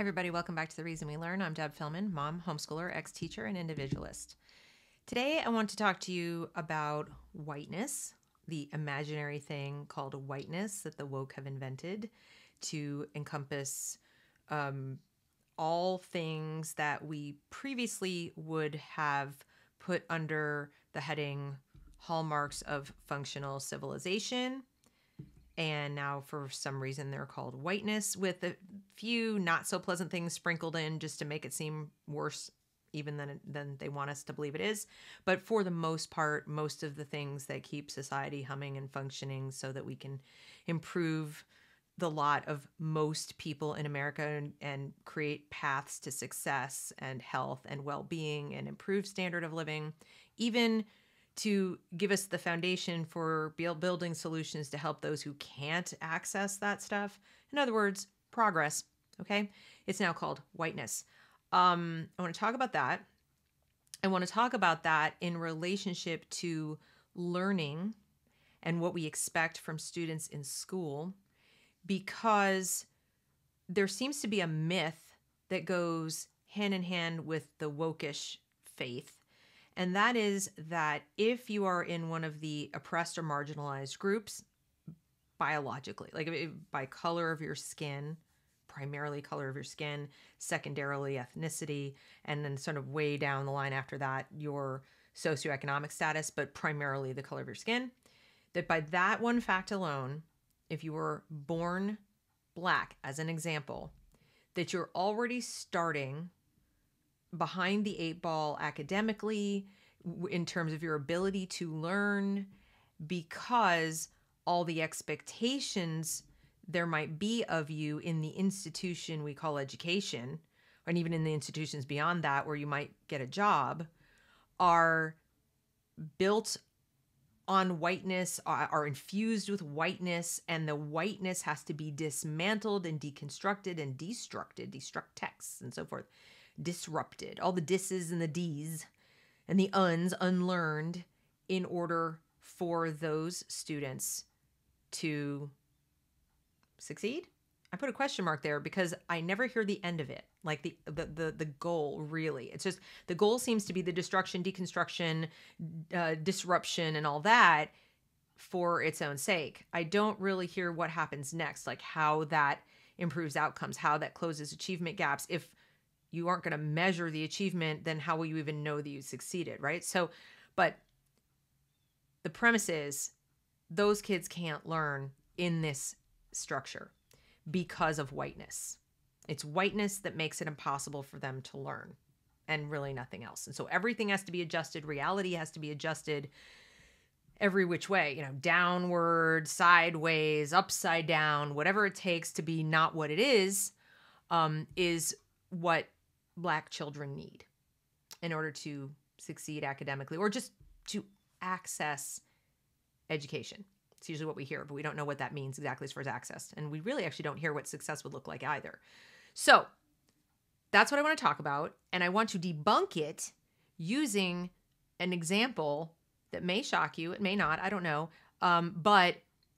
everybody. Welcome back to The Reason We Learn. I'm Deb Philman, mom, homeschooler, ex-teacher, and individualist. Today, I want to talk to you about whiteness, the imaginary thing called whiteness that the woke have invented to encompass all things that we previously would have put under the heading hallmarks of functional civilization. And now, for some reason, they're called whiteness, with a few not so pleasant things sprinkled in just to make it seem worse even than they want us to believe it is. But for the most part, most of the things that keep society humming and functioning so that we can improve the lot of most people in America and create paths to success and health and well-being and improved standard of living, even to give us the foundation for building solutions to help those who can't access that stuff. In other words, progress. Okay. It's now called whiteness. I want to talk about that. I want to talk about that in relationship to learning and what we expect from students in school, because there seems to be a myth that goes hand in hand with the wokish faith. And that is that if you are in one of the oppressed or marginalized groups, biologically, like by color of your skin, primarily color of your skin, secondarily ethnicity, and then sort of way down the line after that, your socioeconomic status, but primarily the color of your skin, that by that one fact alone, if you were born Black, as an example, that you're already starting behind the eight ball academically in terms of your ability to learn, because all the expectations there might be of you in the institution we call education, and even in the institutions beyond that where you might get a job, are built on whiteness, are infused with whiteness, and the whiteness has to be dismantled and deconstructed and destruct texts and so forth. Disrupted, all the disses and the D's and the uns unlearned in order for those students to succeed. I put a question mark there because I never hear the end of it, like the goal, really. It's just the goal seems to be the destruction, deconstruction, disruption, and all that for its own sake. I don't really hear what happens next, like how that improves outcomes, how that closes achievement gaps. If you aren't going to measure the achievement, then how will you even know that you succeeded, right? So, but the premise is those kids can't learn in this structure because of whiteness. It's whiteness that makes it impossible for them to learn, and really nothing else. And so everything has to be adjusted. Reality has to be adjusted every which way, downward, sideways, upside down, whatever it takes to be not what it is what Black children need in order to succeed academically or just to access education. It's usually what we hear, but we don't know what that means exactly as far as access. And we really actually don't hear what success would look like either. So that's what I want to talk about. And I want to debunk it using an example that may shock you. It may not. I don't know. But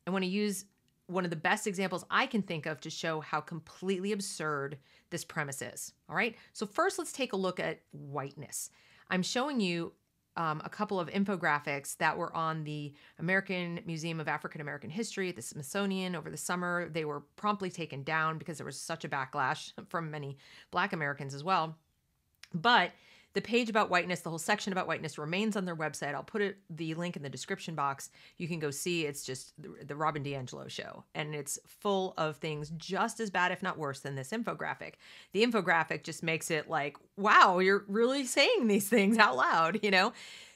I want to use one of the best examples I can think of to show how completely absurd this premise is. All right. So first, let's take a look at whiteness. I'm showing you a couple of infographics that were on the American Museum of African American History at the Smithsonian over the summer. They were promptly taken down because there was such a backlash from many Black Americans as well. But the page about whiteness, the whole section about whiteness, remains on their website. I'll put the link in the description box. You can go see. It's just the Robin DiAngelo show. And it's full of things just as bad, if not worse, than this infographic. The infographic just makes it like, wow, you're really saying these things out loud,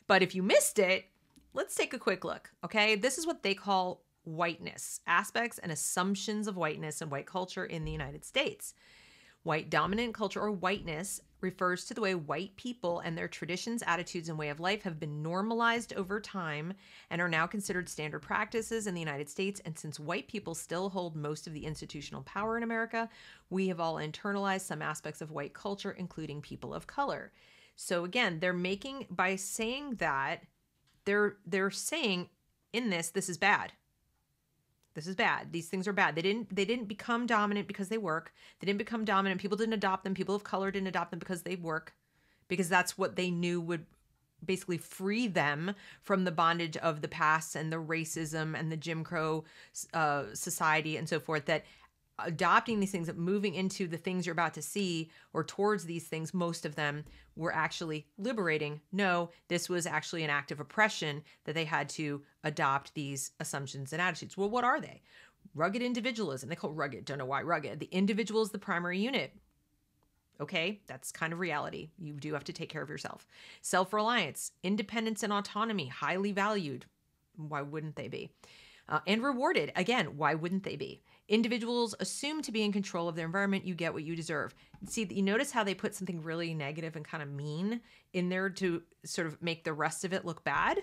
But if you missed it, let's take a quick look, okay? This is what they call whiteness, aspects and assumptions of whiteness and white culture in the United States. White dominant culture, or whiteness, refers to the way white people and their traditions, attitudes, and way of life have been normalized over time and are now considered standard practices in the United States. And since white people still hold most of the institutional power in America, we have all internalized some aspects of white culture, including people of color. So again, by saying that, they're saying in this is bad. This is bad. These things are bad. They didn't become dominant because they work. They didn't become dominant. People didn't adopt them. People of color didn't adopt them because they work, because that's what they knew would basically free them from the bondage of the past and the racism and the Jim Crow society and so forth. That adopting these things, moving into the things you're about to see, or towards these things, most of them were actually liberating. No, this was actually an act of oppression, that they had to adopt these assumptions and attitudes. Well, what are they? Rugged individualism. They call it rugged. Don't know why rugged. The individual is the primary unit. Okay, that's kind of reality. You do have to take care of yourself. Self-reliance, independence and autonomy, highly valued. Why wouldn't they be? And rewarded. Again, why wouldn't they be? Individuals assume to be in control of their environment. You get what you deserve. See, you notice how they put something really negative and kind of mean in there to sort of make the rest of it look bad?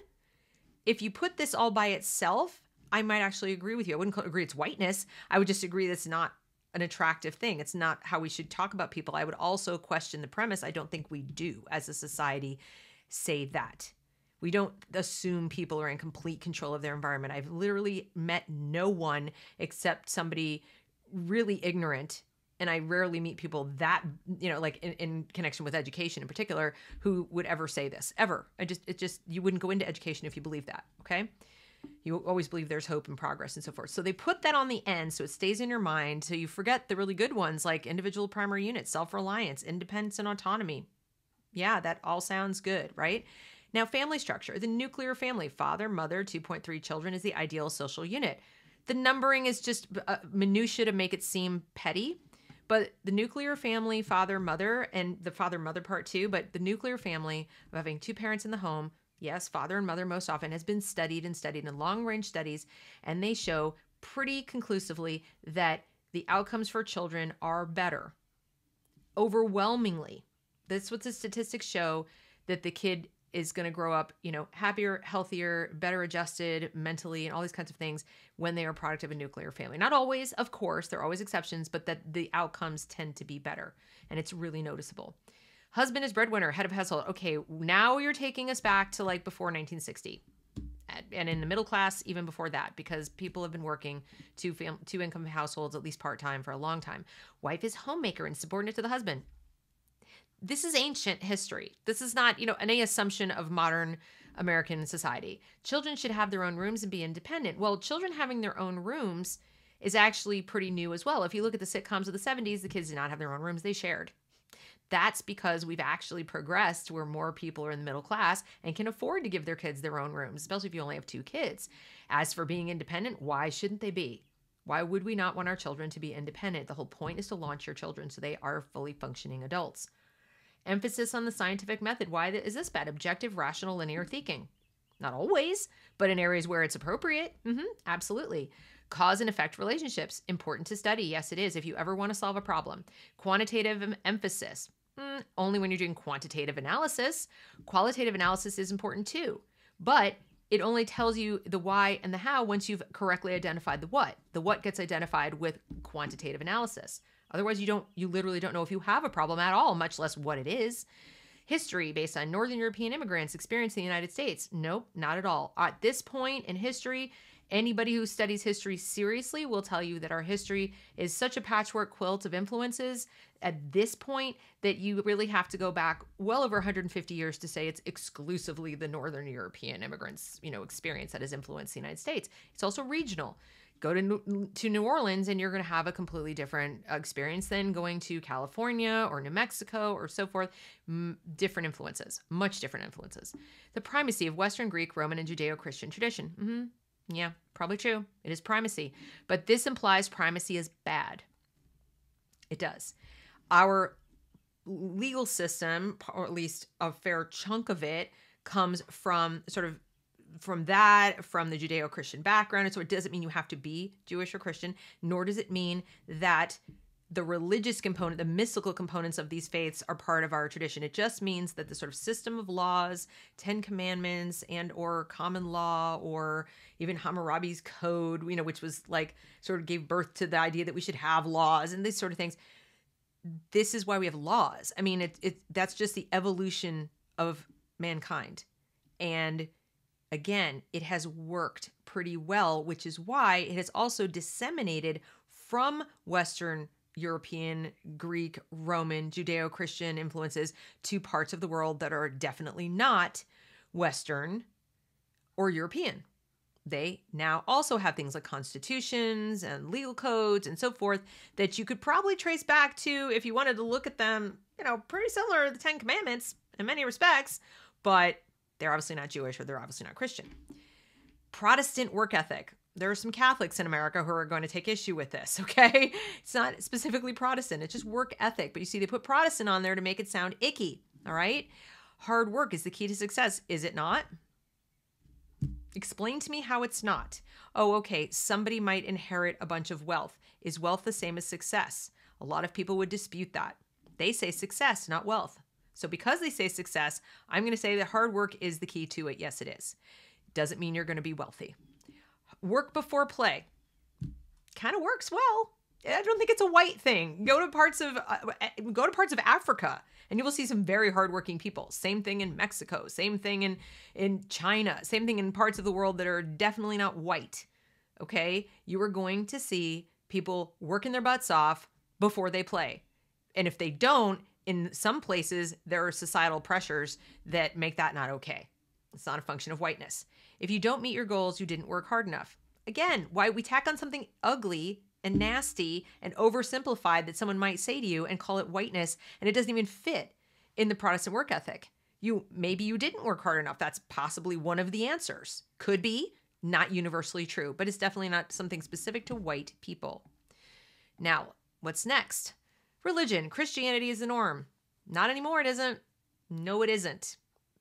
If you put this all by itself, I might actually agree with you. I wouldn't agree it's whiteness. I would just agree that's not an attractive thing. It's not how we should talk about people. I would also question the premise. I don't think we do, as a society, say that. We don't assume people are in complete control of their environment. I've literally met no one except somebody really ignorant. And I rarely meet people that, like in connection with education in particular, who would ever say this, ever. You wouldn't go into education if you believe that. Okay. You always believe there's hope and progress and so forth. So they put that on the end so it stays in your mind. So you forget the really good ones like individual primary unit, self-reliance, independence and autonomy. Yeah, that all sounds good, right? Now, family structure. The nuclear family, father, mother, 2.3 children is the ideal social unit. The numbering is just minutia to make it seem petty. But the nuclear family, father, mother, and the father-mother part too, but the nuclear family of having two parents in the home, yes, father and mother most often, has been studied in long-range studies, and they show pretty conclusively that the outcomes for children are better. Overwhelmingly. That's what the statistics show, that the kid is going to grow up, happier, healthier, better adjusted mentally, and all these kinds of things when they are a product of a nuclear family. Not always, of course, there are always exceptions, but that the outcomes tend to be better. And it's really noticeable. Husband is breadwinner, head of household. Okay, now you're taking us back to like before 1960. And in the middle class, even before that, because people have been working two income households, at least part-time, for a long time. Wife is homemaker and subordinate to the husband. This is ancient history. This is not, any assumption of modern American society. Children should have their own rooms and be independent. Well, children having their own rooms is actually pretty new as well. If you look at the sitcoms of the 70s, the kids did not have their own rooms. They shared. That's because we've actually progressed where more people are in the middle class and can afford to give their kids their own rooms, especially if you only have two kids. As for being independent, why shouldn't they be? Why would we not want our children to be independent? The whole point is to launch your children so they are fully functioning adults. Emphasis on the scientific method. Why is this bad? Objective, rational, linear thinking. Not always, but in areas where it's appropriate. Absolutely. Cause and effect relationships. Important to study. Yes, it is. If you ever want to solve a problem. Quantitative emphasis. Only when you're doing quantitative analysis. Qualitative analysis is important too. But it only tells you the why and the how once you've correctly identified the what. The what gets identified with quantitative analysis. Otherwise, you literally don't know if you have a problem at all, much less what it is. History based on Northern European immigrants' experience in the United States. Nope, not at all. At this point in history, anybody who studies history seriously will tell you that our history is such a patchwork quilt of influences at this point that you really have to go back well over 150 years to say it's exclusively the Northern European immigrants, experience that has influenced the United States. It's also regional. Go to New Orleans and you're going to have a completely different experience than going to California or New Mexico or so forth. Different influences, much different influences. The primacy of Western Greek, Roman, and Judeo-Christian tradition. Yeah, probably true. It is primacy. But this implies primacy is bad. It does. Our legal system, or at least a fair chunk of it, comes from from the Judeo-Christian background. And so it doesn't mean you have to be Jewish or Christian, nor does it mean that the religious component, the mystical components of these faiths are part of our tradition. It just means that the sort of system of laws, 10 Commandments and or common law, or even Hammurabi's code, which was like sort of gave birth to the idea that we should have laws and these sort of things. This is why we have laws. I mean, that's just the evolution of mankind. And Again, it has worked pretty well, which is why it has also disseminated from Western European, Greek, Roman, Judeo-Christian influences to parts of the world that are definitely not Western or European. They now also have things like constitutions and legal codes and so forth that you could probably trace back to, if you wanted to look at them, pretty similar to the Ten Commandments in many respects, but they're obviously not Jewish or they're obviously not Christian. Protestant work ethic. There are some Catholics in America who are going to take issue with this, okay? It's not specifically Protestant, it's just work ethic. But you see, they put Protestant on there to make it sound icky, all right? Hard work is the key to success. Is it not? Explain to me how it's not. Oh, okay, somebody might inherit a bunch of wealth. Is wealth the same as success? A lot of people would dispute that. They say success, not wealth. So because they say success, I'm going to say that hard work is the key to it. Yes, it is. Doesn't mean you're going to be wealthy. Work before play. Kind of works well. I don't think it's a white thing. Go to parts of Africa and you will see some very hardworking people. Same thing in Mexico. Same thing in China. Same thing in parts of the world that are definitely not white. Okay? You are going to see people working their butts off before they play. And if they don't, in some places, there are societal pressures that make that not okay. It's not a function of whiteness. If you don't meet your goals, you didn't work hard enough. Again, why we tack on something ugly and nasty and oversimplified that someone might say to you and call it whiteness, and it doesn't even fit in the Protestant work ethic. Maybe you didn't work hard enough. That's possibly one of the answers. Could be, not universally true, but it's definitely not something specific to white people. Now, what's next? Religion. Christianity is the norm. Not anymore, it isn't. No, it isn't.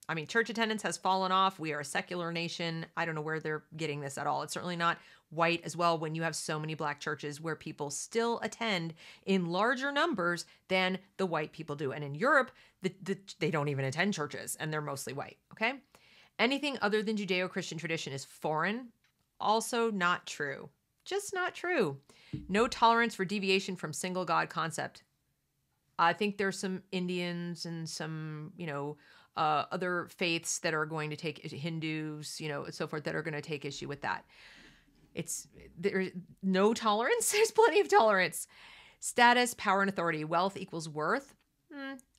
I mean, church attendance has fallen off. We are a secular nation. I don't know where they're getting this at all. It's certainly not white as well when you have so many black churches where people still attend in larger numbers than the white people do. And in Europe, they don't even attend churches and they're mostly white, okay? Anything other than Judeo-Christian tradition is foreign. Also not true. Just not true. No tolerance for deviation from single God concept. I think there's some Indians and some, other faiths that are going to take, Hindus, and so forth, that are going to take issue with that. There's no tolerance. There's plenty of tolerance. Status, power, and authority. Wealth equals worth.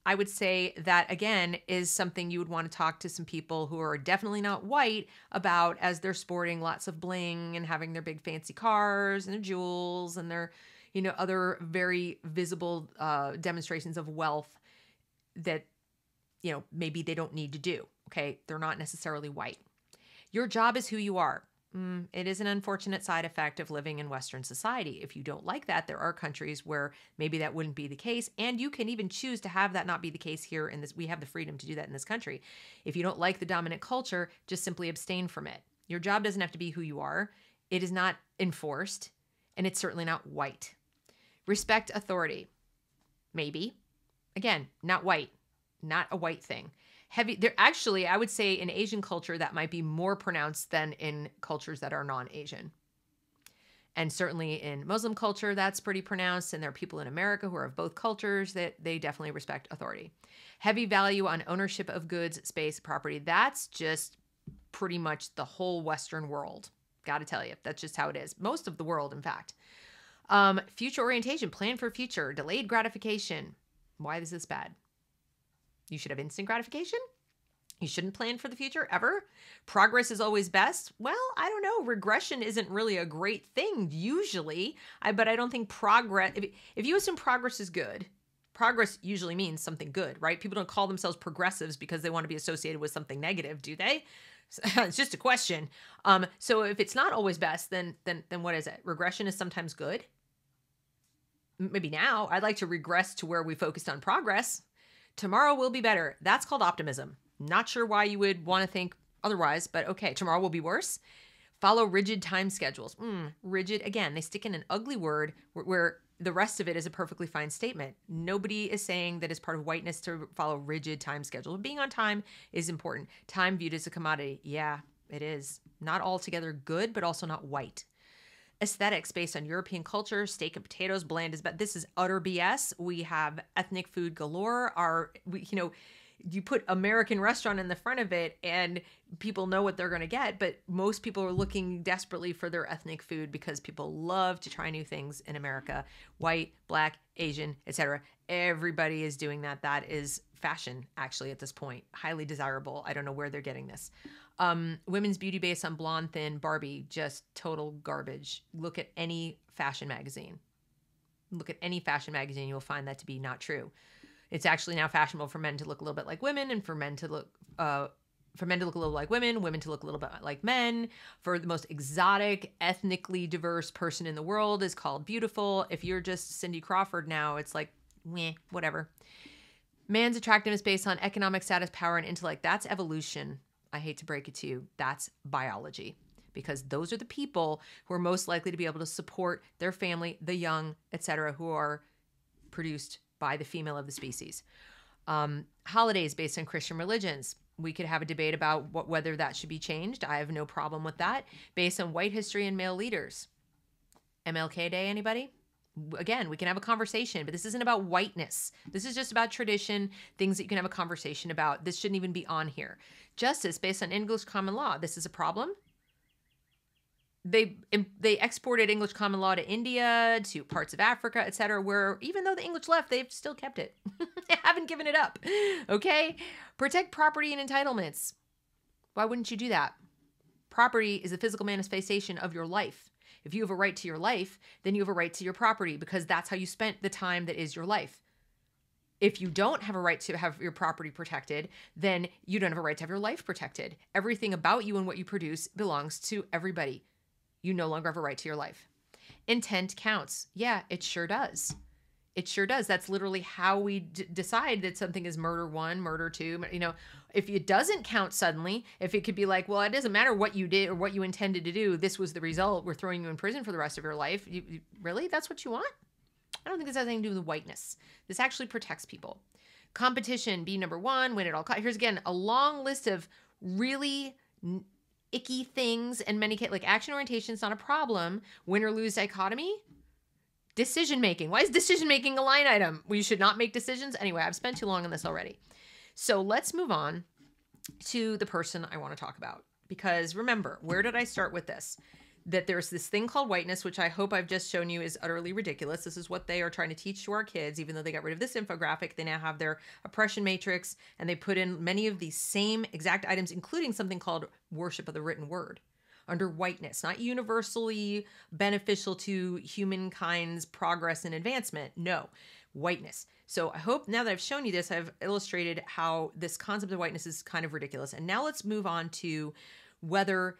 I would say that, again, is something you would want to talk to some people who are definitely not white about, as they're sporting lots of bling and having their big fancy cars and their jewels and their, other very visible demonstrations of wealth that, maybe they don't need to do. Okay. They're not necessarily white. Your job is who you are. It is an unfortunate side effect of living in Western society. If you don't like that, there are countries where maybe that wouldn't be the case. And you can even choose to have that not be the case here in this. We have the freedom to do that in this country. If you don't like the dominant culture, just simply abstain from it. Your job doesn't have to be who you are. It is not enforced, and it's certainly not white. Respect authority. Maybe. Again, not white. Not a white thing. Actually, I would say in Asian culture, that might be more pronounced than in cultures that are non-Asian. And certainly in Muslim culture, that's pretty pronounced. And there are people in America who are of both cultures that they definitely respect authority. Heavy value on ownership of goods, space, property. That's just pretty much the whole Western world. Got to tell you, that's just how it is. Most of the world, in fact. Future orientation, plan for future, delayed gratification. Why is this bad? You should have instant gratification. You shouldn't plan for the future ever. Progress is always best. Well, I don't know. Regression isn't really a great thing usually, but I don't think progress, if you assume progress is good, progress usually means something good, right? People don't call themselves progressives because they want to be associated with something negative, do they? It's just a question. So if it's not always best, then what is it? Regression is sometimes good. Maybe now I'd like to regress to where we focused on progress. Tomorrow will be better. That's called optimism. Not sure why you would want to think otherwise, but okay, tomorrow will be worse. Follow rigid time schedules. Rigid, again, they stick in an ugly word where the rest of it is a perfectly fine statement. Nobody is saying that it's part of whiteness to follow rigid time schedules. Being on time is important. Time viewed as a commodity. Yeah, it is. Not altogether good, but also not white. Aesthetics based on European culture, steak and potatoes, bland is bad. This is utter BS. We have ethnic food galore. you put American restaurant in the front of it and people know what they're going to get, but most people are looking desperately for their ethnic food because people love to try new things in America. White, black, Asian, etc. Everybody is doing that. That is fashion, actually, at this point. Highly desirable. I don't know where they're getting this. Women's beauty based on blonde, thin, Barbie, just total garbage. Look at any fashion magazine. Look at any fashion magazine, you'll find that to be not true. It's actually now fashionable for men to look a little bit like women, and for men to look a little like women to look a little bit like men. For the most exotic, ethnically diverse person in the world is called beautiful. If you're just Cindy Crawford now, it's like, meh, whatever. Man's attractiveness based on economic status, power, and intellect. That's evolution. I hate to break it to you. That's biology. Because those are the people who are most likely to be able to support their family, the young, etc., who are produced by the female of the species. Holidays based on Christian religions. We could have a debate about whether that should be changed. I have no problem with that. Based on white history and male leaders. MLK Day, anybody? Again, we can have a conversation, but this isn't about whiteness. This is just about tradition, things that you can have a conversation about. This shouldn't even be on here. Justice based on English common law. This is a problem. They exported English common law to India, to parts of Africa, etc., where even though the English left, they've still kept it. They haven't given it up. Okay? Protect property and entitlements. Why wouldn't you do that? Property is a physical manifestation of your life. If you have a right to your life, then you have a right to your property because that's how you spent the time that is your life. If you don't have a right to have your property protected, then you don't have a right to have your life protected. Everything about you and what you produce belongs to everybody. You no longer have a right to your life. Intent counts. Yeah, it sure does. It sure does. That's literally how we decide that something is murder one, murder two. You know, if it doesn't count suddenly, if it could be like, well, it doesn't matter what you did or what you intended to do. This was the result. We're throwing you in prison for the rest of your life. Really? That's what you want? I don't think this has anything to do with whiteness. This actually protects people. Competition, be number one, win at all costs. Here's again a long list of really icky things, and many cases, like action orientation is not a problem. Win or lose dichotomy. Decision making. Why is decision making a line item? We should not make decisions. Anyway, I've spent too long on this already. So let's move on to the person I want to talk about. Because remember, where did I start with this? That there's this thing called whiteness, which I hope I've just shown you is utterly ridiculous. This is what they are trying to teach to our kids. Even though they got rid of this infographic, they now have their oppression matrix, and they put in many of these same exact items, including something called worship of the written word under whiteness, not universally beneficial to humankind's progress and advancement. No, whiteness. So I hope now that I've shown you this, I've illustrated how this concept of whiteness is kind of ridiculous. And now let's move on to whether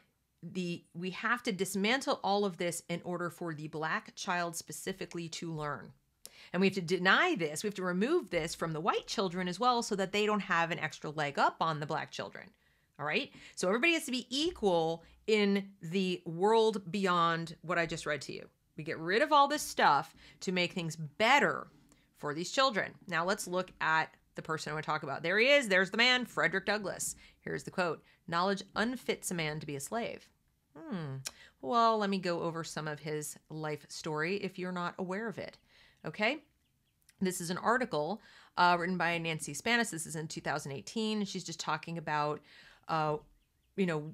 we have to dismantle all of this in order for the black child specifically to learn. And we have to deny this. We have to remove this from the white children as well so that they don't have an extra leg up on the black children. All right? So everybody has to be equal in the world beyond what I just read to you. We get rid of all this stuff to make things better for these children. Now let's look at the person I want to talk about. There he is. There's the man, Frederick Douglass. Here's the quote. Knowledge unfits a man to be a slave. Well, let me go over some of his life story if you're not aware of it. Okay? This is an article written by Nancy Spanis. This is in 2018. She's just talking about,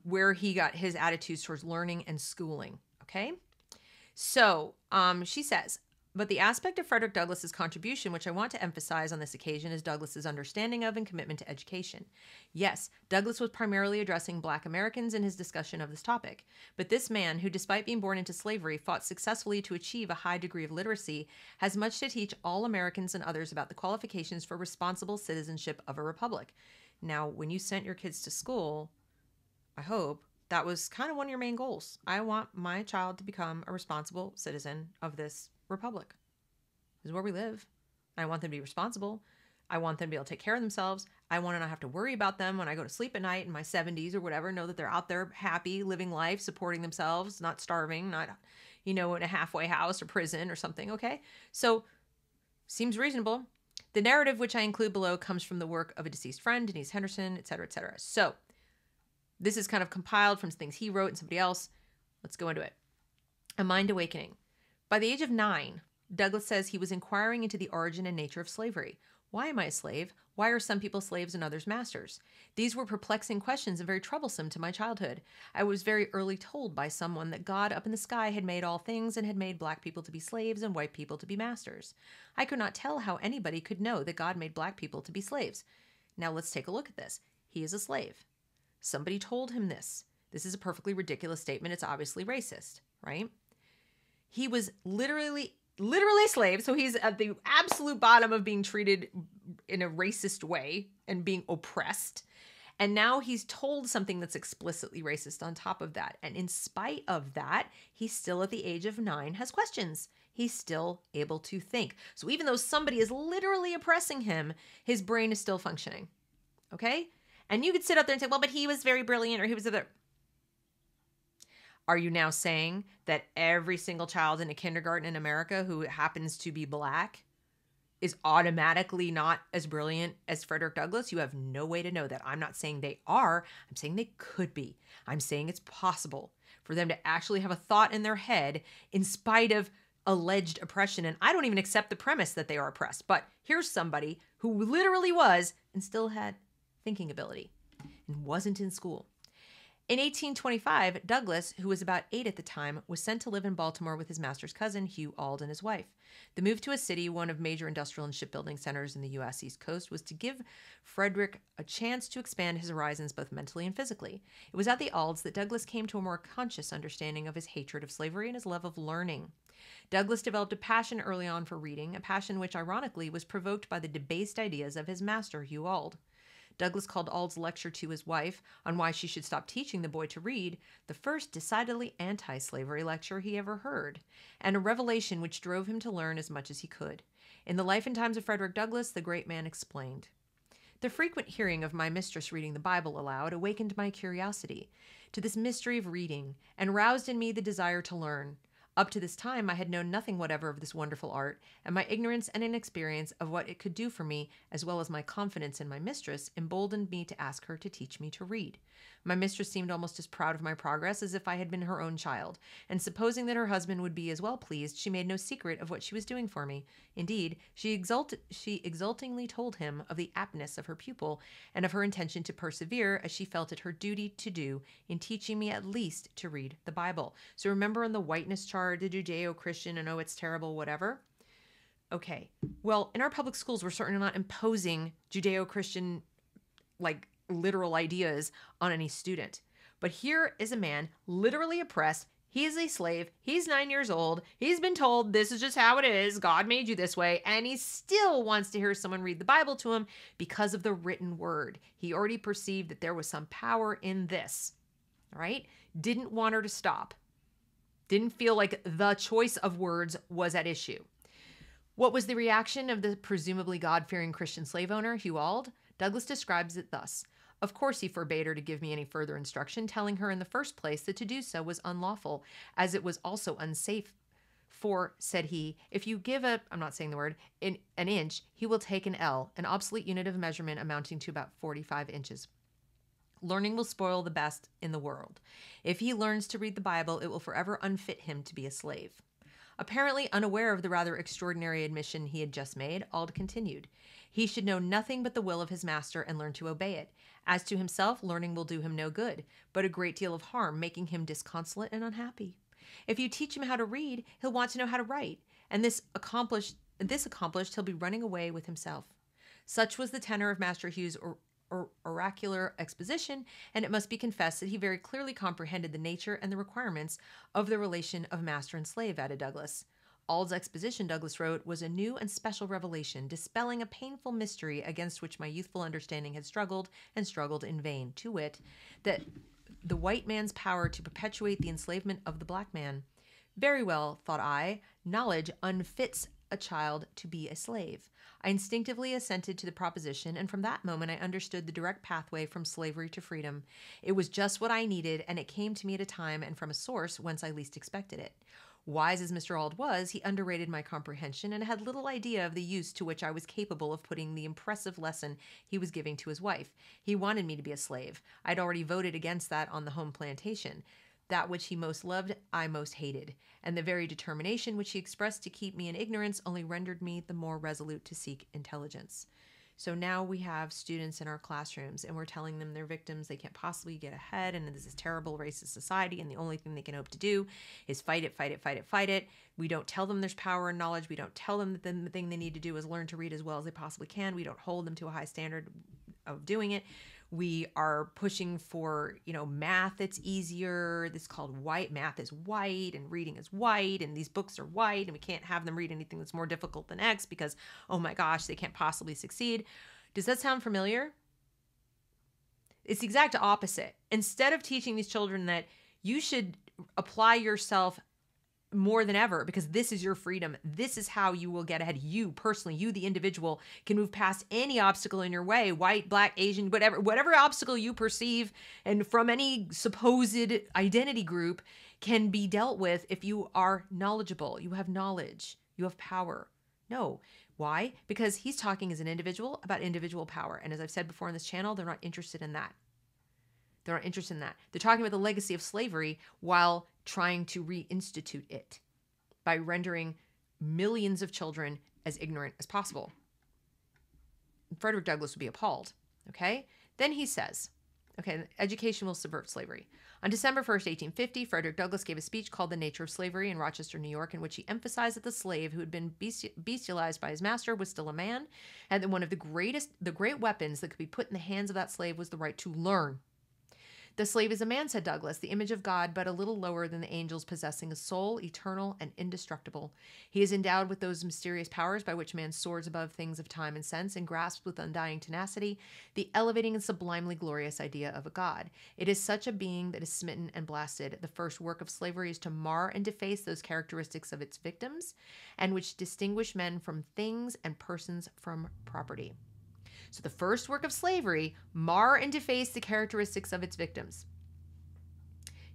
where he got his attitudes towards learning and schooling. Okay? So she says, but the aspect of Frederick Douglass's contribution, which I want to emphasize on this occasion, is Douglass's understanding of and commitment to education. Yes, Douglass was primarily addressing Black Americans in his discussion of this topic, but this man, who despite being born into slavery, fought successfully to achieve a high degree of literacy, has much to teach all Americans and others about the qualifications for responsible citizenship of a republic. Now, when you sent your kids to school, I hope that was kind of one of your main goals. I want my child to become a responsible citizen of this republic. This is where we live. I want them to be responsible. I want them to be able to take care of themselves. I want to not have to worry about them when I go to sleep at night in my 70s or whatever. Know that they're out there happy, living life, supporting themselves, not starving, not, in a halfway house or prison or something. Okay. So seems reasonable. The narrative, which I include below, comes from the work of a deceased friend, Denise Henderson, et cetera, et cetera. So this is kind of compiled from things he wrote and somebody else. Let's go into it. A Mind Awakening. By the age of 9, Douglass says he was inquiring into the origin and nature of slavery. Why am I a slave? Why are some people slaves and others masters? These were perplexing questions and very troublesome to my childhood. I was very early told by someone that God up in the sky had made all things and had made black people to be slaves and white people to be masters. I could not tell how anybody could know that God made black people to be slaves. Now let's take a look at this. He is a slave. Somebody told him this. This is a perfectly ridiculous statement. It's obviously racist, right? He was literally a slave, so he's at the absolute bottom of being treated in a racist way and being oppressed. And now he's told something that's explicitly racist on top of that. And in spite of that, he's still at the age of 9 has questions. He's still able to think. So even though somebody is literally oppressing him, his brain is still functioning. Okay? And you could sit up there and say, well, but he was very brilliant, or he was other. Are you now saying that every single child in a kindergarten in America who happens to be black is automatically not as brilliant as Frederick Douglass? You have no way to know that. I'm not saying they are. I'm saying they could be. I'm saying it's possible for them to actually have a thought in their head in spite of alleged oppression. And I don't even accept the premise that they are oppressed. But here's somebody who literally was and still had thinking ability and wasn't in school. In 1825, Douglass, who was about 8 at the time, was sent to live in Baltimore with his master's cousin, Hugh Auld, and his wife. The move to a city, one of major industrial and shipbuilding centers in the U.S. East Coast, was to give Frederick a chance to expand his horizons both mentally and physically. It was at the Aulds that Douglass came to a more conscious understanding of his hatred of slavery and his love of learning. Douglass developed a passion early on for reading, a passion which, ironically, was provoked by the debased ideas of his master, Hugh Auld. Douglass called Auld's lecture to his wife on why she should stop teaching the boy to read the first decidedly anti-slavery lecture he ever heard, and a revelation which drove him to learn as much as he could. In The Life and Times of Frederick Douglass, the great man explained, "The frequent hearing of my mistress reading the Bible aloud awakened my curiosity to this mystery of reading and roused in me the desire to learn. Up to this time, I had known nothing whatever of this wonderful art, and my ignorance and inexperience of what it could do for me, as well as my confidence in my mistress, emboldened me to ask her to teach me to read. My mistress seemed almost as proud of my progress as if I had been her own child, and supposing that her husband would be as well pleased, she made no secret of what she was doing for me. Indeed, she exultingly told him of the aptness of her pupil, and of her intention to persevere, as she felt it her duty to do, in teaching me at least to read the Bible." So remember in the whiteness chart, the Judeo-Christian, and oh, it's terrible, whatever? Okay. Well, in our public schools, we're certainly not imposing Judeo-Christian, literal ideas on any student. But here is a man literally oppressed. He is a slave. He's 9 years old. He's been told this is just how it is. God made you this way. And he still wants to hear someone read the Bible to him because of the written word. He already perceived that there was some power in this. All right? Didn't want her to stop. Didn't feel like the choice of words was at issue. What was the reaction of the presumably God-fearing Christian slave owner, Hugh Auld? Douglass describes it thus. "Of course he forbade her to give me any further instruction, telling her in the first place that to do so was unlawful, as it was also unsafe. For, said he, if you give I'm not saying the word, an inch, he will take an ell, an obsolete unit of measurement amounting to about 45 inches. Learning will spoil the best in the world. If he learns to read the Bible, it will forever unfit him to be a slave." Apparently unaware of the rather extraordinary admission he had just made, Auld continued, "He should know nothing but the will of his master and learn to obey it. As to himself, learning will do him no good, but a great deal of harm, making him disconsolate and unhappy. If you teach him how to read, he'll want to know how to write, and this accomplished, he'll be running away with himself." Such was the tenor of Master Hugh's oracular exposition, and it must be confessed that he very clearly comprehended the nature and the requirements of the relation of master and slave, added Douglass. Auld's exposition, Douglass wrote, was a new and special revelation, dispelling a painful mystery against which my youthful understanding had struggled and struggled in vain, to wit, that the white man's power to perpetuate the enslavement of the black man. Very well, thought I, knowledge unfits a child to be a slave. I instinctively assented to the proposition, and from that moment I understood the direct pathway from slavery to freedom. It was just what I needed, and it came to me at a time and from a source whence I least expected it. Wise as Mr. Auld was, he underrated my comprehension and had little idea of the use to which I was capable of putting the impressive lesson he was giving to his wife. He wanted me to be a slave. I'd already voted against that on the home plantation. That which he most loved, I most hated. And the very determination which he expressed to keep me in ignorance only rendered me the more resolute to seek intelligence. So now we have students in our classrooms and we're telling them they're victims. They can't possibly get ahead. And this is terrible racist society. And the only thing they can hope to do is fight it, fight it, fight it, fight it. We don't tell them there's power and knowledge. We don't tell them that the thing they need to do is learn to read as well as they possibly can. We don't hold them to a high standard of doing it. We are pushing for, math that's easier. This is called white. Math is white and reading is white and these books are white and we can't have them read anything that's more difficult than X because, oh my gosh, they can't possibly succeed. Does that sound familiar? It's the exact opposite. Instead of teaching these children that you should apply yourself more than ever because this is your freedom. This is how you will get ahead. You personally, you, the individual, can move past any obstacle in your way, white, black, Asian, whatever obstacle you perceive and from any supposed identity group can be dealt with if you are knowledgeable. You have knowledge. You have power. No. Why? Because he's talking as an individual about individual power. And as I've said before on this channel, they're not interested in that. They're not interested in that. They're talking about the legacy of slavery while trying to reinstitute it by rendering millions of children as ignorant as possible. Frederick Douglass would be appalled. Okay? Then he says, education will subvert slavery. On December 1st, 1850, Frederick Douglass gave a speech called The Nature of Slavery in Rochester, New York, in which he emphasized that the slave who had been bestialized by his master was still a man, and that one of the great weapons that could be put in the hands of that slave was the right to learn. The slave is a man, said Douglass, the image of God, but a little lower than the angels, possessing a soul, eternal and indestructible. He is endowed with those mysterious powers by which man soars above things of time and sense and grasps with undying tenacity the elevating and sublimely glorious idea of a God. It is such a being that is smitten and blasted. The first work of slavery is to mar and deface those characteristics of its victims, and which distinguish men from things and persons from property. So the first work of slavery, mar and deface the characteristics of its victims.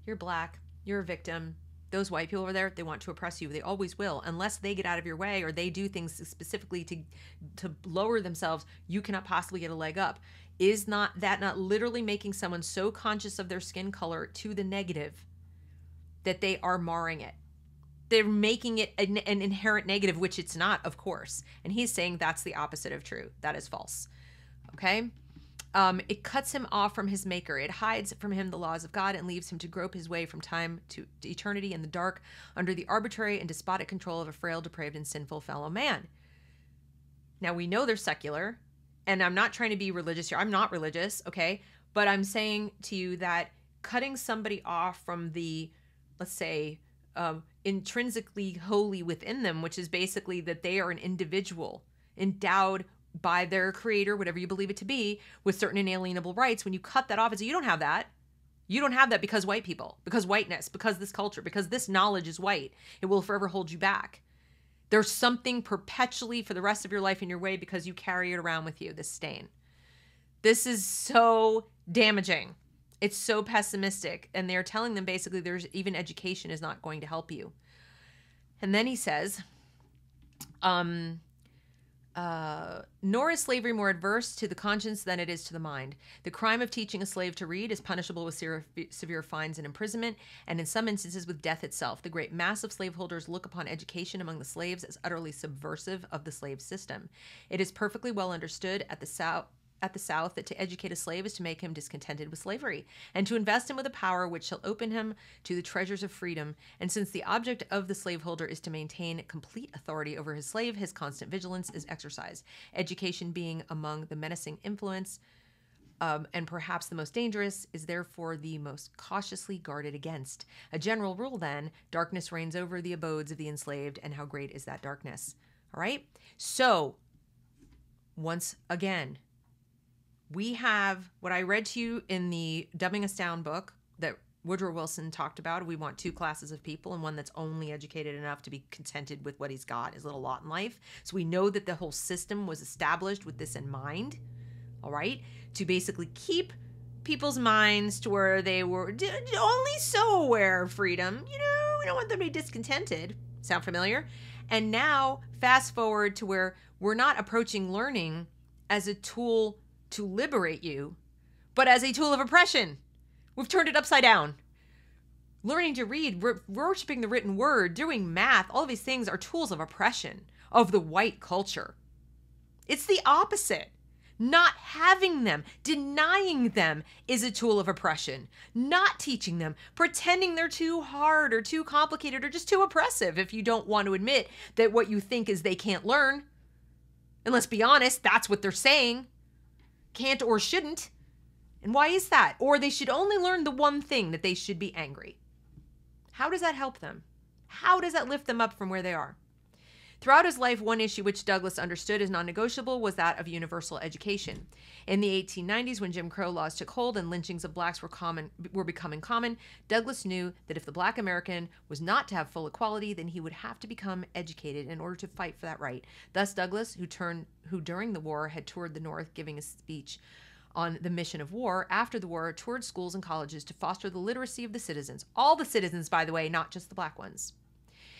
You're black, you're a victim. Those white people over there, they want to oppress you. They always will. Unless they get out of your way or they do things specifically to lower themselves, you cannot possibly get a leg up. Is not that not literally making someone so conscious of their skin color to the negative that they are marring it? They're making it an inherent negative, which it's not, of course. And he's saying that's the opposite of true. That is false. Okay? It cuts him off from his maker. It hides from him the laws of God and leaves him to grope his way from time to eternity in the dark under the arbitrary and despotic control of a frail, depraved, and sinful fellow man. Now, we know they're secular, and I'm not trying to be religious here. I'm not religious, okay? But I'm saying to you that cutting somebody off from the, let's say, intrinsically holy within them, which is basically that they are an individual endowed by their creator, whatever you believe it to be, with certain inalienable rights. When you cut that off and say, you don't have that. You don't have that because white people, because whiteness, because this culture, because this knowledge is white. It will forever hold you back. There's something perpetually for the rest of your life in your way because you carry it around with you, this stain. This is so damaging. It's so pessimistic. And they're telling them basically there's even education is not going to help you. And then he says, nor is slavery more adverse to the conscience than it is to the mind. The crime of teaching a slave to read is punishable with severe fines and imprisonment, and in some instances with death itself. The great mass of slaveholders look upon education among the slaves as utterly subversive of the slave system. It is perfectly well understood at the South that to educate a slave is to make him discontented with slavery, and to invest him with a power which shall open him to the treasures of freedom. And since the object of the slaveholder is to maintain complete authority over his slave, his constant vigilance is exercised. Education being among the menacing influence, and perhaps the most dangerous, is therefore the most cautiously guarded against. A general rule, then, darkness reigns over the abodes of the enslaved, and how great is that darkness? All right? So, once again, we have what I read to you in the Dumbing Us Down book that Woodrow Wilson talked about. We want two classes of people, and one that's only educated enough to be contented with what he's got, his little lot in life. So we know that the whole system was established with this in mind, all right, to basically keep people's minds to where they were only so aware of freedom. You know, we don't want them to be discontented. Sound familiar? And now, fast forward to where we're not approaching learning as a tool to liberate you, but as a tool of oppression. We've turned it upside down. learning to read, worshiping the written word, doing math, all of these things are tools of oppression of the white culture. It's the opposite. Not having them, denying them is a tool of oppression. Not teaching them, pretending they're too hard or too complicated or just too oppressive if you don't want to admit that what you think is they can't learn. And let's be honest, that's what they're saying. Can't or shouldn't. And why is that? Or they should only learn the one thing, that they should be angry. How does that help them? How does that lift them up from where they are? Throughout his life, one issue which Douglass understood as non-negotiable was that of universal education. In the 1890s, when Jim Crow laws took hold and lynchings of blacks were becoming common, Douglass knew that if the black American was not to have full equality, then he would have to become educated in order to fight for that right. Thus, Douglass, who during the war had toured the North giving a speech on the mission of war, after the war toured schools and colleges to foster the literacy of the citizens. All the citizens, by the way, not just the black ones.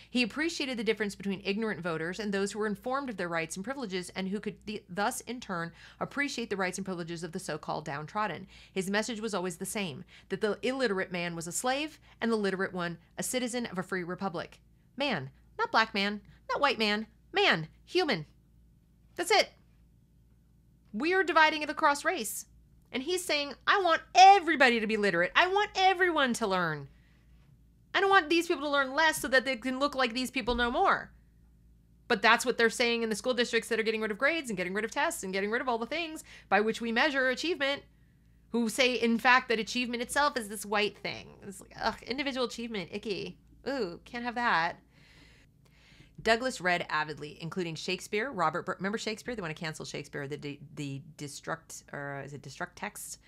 He appreciated the difference between ignorant voters and those who were informed of their rights and privileges and who could thus, in turn, appreciate the rights and privileges of the so-called downtrodden. His message was always the same, that the illiterate man was a slave and the literate one a citizen of a free republic. Man, not black man, not white man, man, human. That's it. We are dividing it across race. And he's saying, I want everybody to be literate. I want everyone to learn. I don't want these people to learn less so that they can look like these people know more. But that's what they're saying in the school districts that are getting rid of grades and getting rid of tests and getting rid of all the things by which we measure achievement, who say, in fact, that achievement itself is this white thing. It's like, ugh, individual achievement, icky. Ooh, can't have that. Douglass read avidly, including Shakespeare, remember Shakespeare? They want to cancel Shakespeare, the destruct, or is it destruct texts?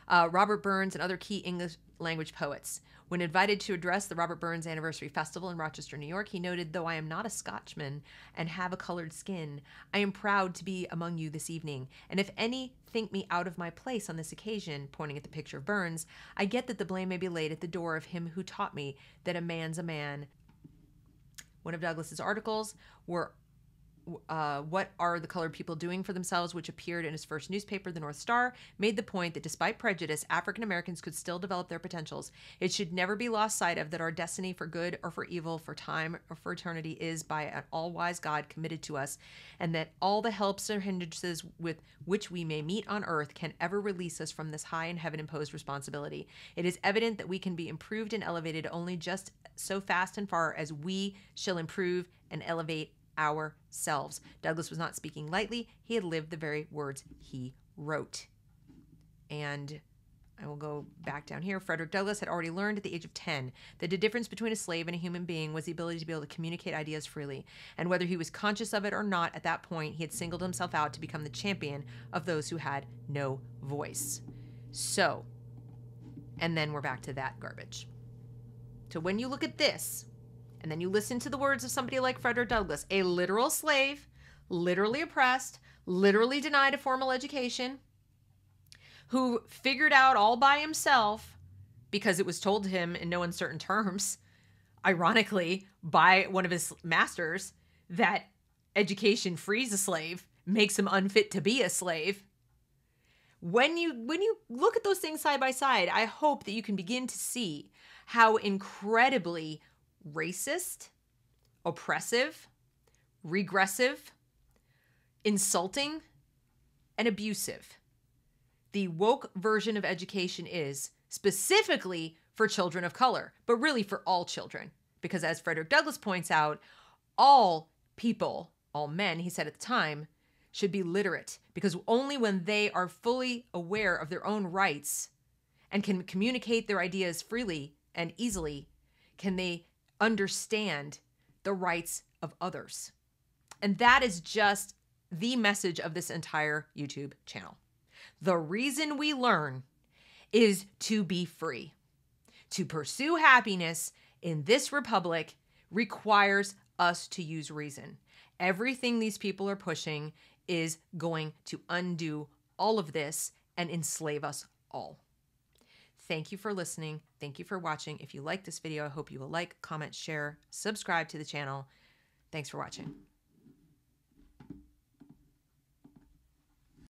Robert Burns and other key English language poets. When invited to address the Robert Burns Anniversary Festival in Rochester, New York, he noted, though I am not a Scotchman and have a colored skin, I am proud to be among you this evening. And if any think me out of my place on this occasion, pointing at the picture of Burns, I get that the blame may be laid at the door of him who taught me that a man's a man. One of Douglass's articles were What Are the Colored People Doing for Themselves, which appeared in his first newspaper, The North Star, made the point that despite prejudice, African Americans could still develop their potentials. It should never be lost sight of that our destiny for good or for evil, for time or for eternity, is by an all-wise God committed to us, and that all the helps or hindrances with which we may meet on earth can ever release us from this high in heaven imposed responsibility. It is evident that we can be improved and elevated only just so fast and far as we shall improve and elevate ourselves. Douglass was not speaking lightly. He had lived the very words he wrote. And I will go back down here. Frederick Douglass had already learned at the age of 10 that the difference between a slave and a human being was the ability to be able to communicate ideas freely. And whether he was conscious of it or not, at that point, he had singled himself out to become the champion of those who had no voice. So, and then we're back to that garbage. So when you look at this, and then you listen to the words of somebody like Frederick Douglass, a literal slave, literally oppressed, literally denied a formal education, who figured out all by himself, because it was told to him in no uncertain terms, ironically, by one of his masters, that education frees a slave, makes him unfit to be a slave. When you look at those things side by side, I hope that you can begin to see how incredibly racist, oppressive, regressive, insulting, and abusive the woke version of education is, specifically for children of color, but really for all children. Because as Frederick Douglass points out, all people, all men, he said at the time, should be literate, because only when they are fully aware of their own rights and can communicate their ideas freely and easily can they understand the rights of others. And that is just the message of this entire YouTube channel. The reason we learn is to be free. To pursue happiness in this republic requires us to use reason. Everything these people are pushing is going to undo all of this and enslave us all. Thank you for listening. Thank you for watching. If you like this video, I hope you will like, comment, share, subscribe to the channel. Thanks for watching.